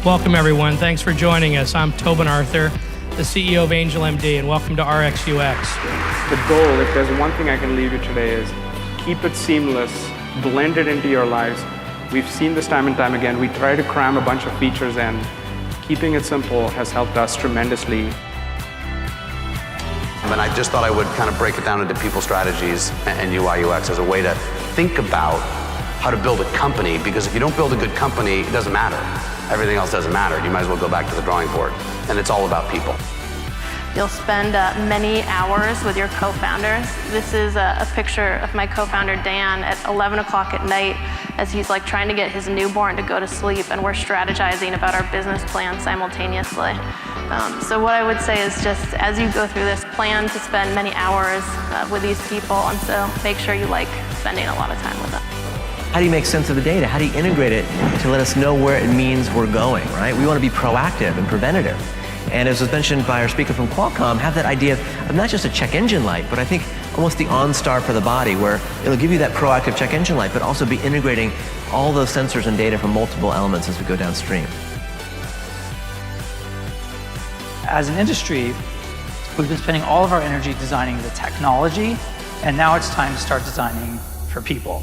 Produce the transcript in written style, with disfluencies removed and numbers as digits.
Welcome, everyone. Thanks for joining us. I'm Tobin Arthur, the CEO of Angel MD, and welcome to RxUX. The goal, if there's one thing I can leave you today, is keep it seamless, blend it into your lives. We've seen this time and time again. We try to cram a bunch of features in. Keeping it simple has helped us tremendously. And I just thought I would kind of break it down into people strategies and UI UX as a way to think about how to build a company, because if you don't build a good company, it doesn't matter. Everything else doesn't matter. You might as well go back to the drawing board. And it's all about people. You'll spend many hours with your co-founders. This is a picture of my co-founder Dan at 11 o'clock at night as he's like trying to get his newborn to go to sleep, and we're strategizing about our business plan simultaneously. So what I would say is just as you go through this, plan to spend many hours with these people, and so make sure you like spending a lot of time with them. How do you make sense of the data? How do you integrate it to let us know where it means we're going, right? We want to be proactive and preventative. And as was mentioned by our speaker from Qualcomm, have that idea of not just a check engine light, but I think almost the OnStar for the body, where it'll give you that proactive check engine light, but also be integrating all those sensors and data from multiple elements as we go downstream. As an industry, we've been spending all of our energy designing the technology, and now it's time to start designing for people.